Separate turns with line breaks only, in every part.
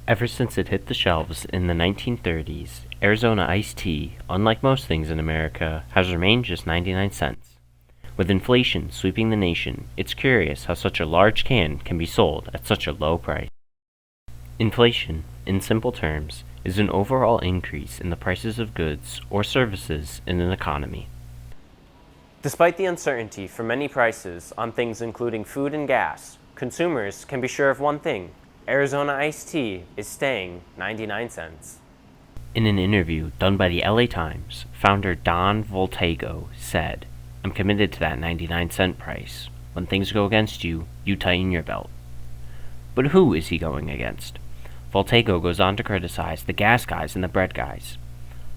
Ever since it hit the shelves in the 1930s, AriZona iced tea, unlike most things in America, has remained just 99 cents. With inflation sweeping the nation, it's curious how such a large can be sold at such a low price. Inflation, in simple terms, is an overall increase in the prices of goods or services in an economy.
Despite the uncertainty for many prices on things including food and gas, consumers can be sure of one thing: AriZona iced tea is staying 99 cents.
In an interview done by the LA Times, founder Don Voltago said, "I'm committed to that 99-cent price. When things go against you, you tighten your belt." But who is he going against? Voltago goes on to criticize the gas guys and the bread guys.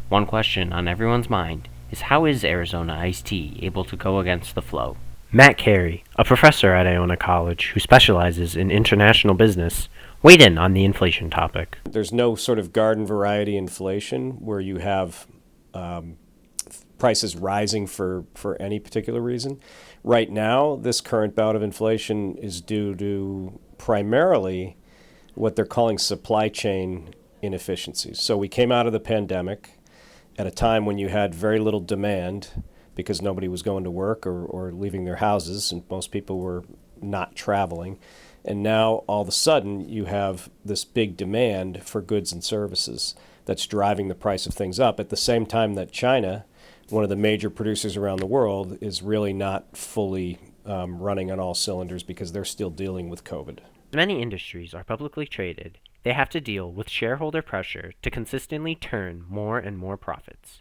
One question on everyone's mind is, how is AriZona iced tea able to go against the flow? Matt Carey, a professor at Iona College who specializes in international business, weighed in on the inflation topic.
There's no sort of garden variety inflation where you have prices rising for any particular reason. Right now, this current bout of inflation is due to primarily what they're calling supply chain inefficiencies. So we came out of the pandemic at a time when you had very little demand because nobody was going to work or leaving their houses, and most people were not traveling. And now, all of a sudden, you have this big demand for goods and services that's driving the price of things up at the same time that China, one of the major producers around the world, is really not fully running on all cylinders because they're still dealing with COVID.
Many industries are publicly traded. They have to deal with shareholder pressure to consistently turn more and more profits.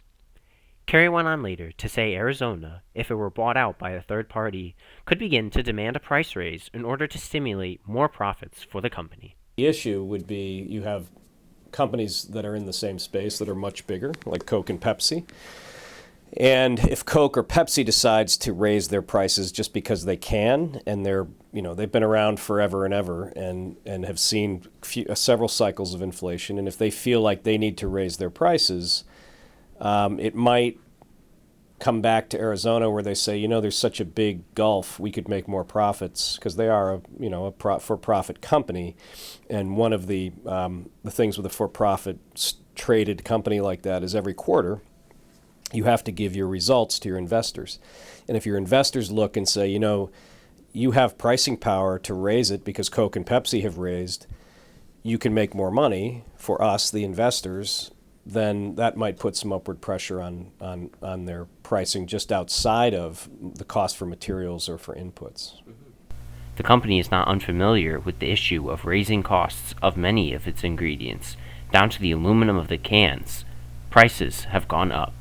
Carey went on later to say AriZona, if it were bought out by a third party, could begin to demand a price raise in order to stimulate more profits for the company.
The issue would be you have companies that are in the same space that are much bigger, like Coke and Pepsi. And if Coke or Pepsi decides to raise their prices just because they can, and they've been around forever and ever and have seen several cycles of inflation, and if they feel like they need to raise their prices, it might come back to AriZona where they say, there's such a big gulf, we could make more profits, because they are a for-profit company, and one of the things with a for-profit traded company like that is every quarter you have to give your results to your investors. And if your investors look and say, you have pricing power to raise it because Coke and Pepsi have raised, you can make more money for us, the investors, then that might put some upward pressure on their pricing just outside of the cost for materials or for inputs.
The company is not unfamiliar with the issue of raising costs of many of its ingredients, down to the aluminum of the cans. Prices have gone up.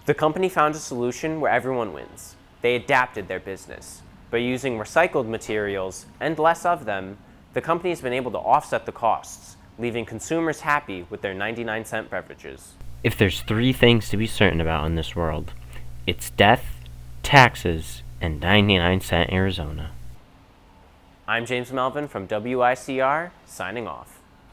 The company found a solution where everyone wins. They adapted their business. By using recycled materials and less of them, the company has been able to offset the costs, leaving consumers happy with their 99-cent beverages.
If there's 3 things to be certain about in this world, it's death, taxes, and 99-cent AriZona.
I'm James Melvin from WICR, signing off.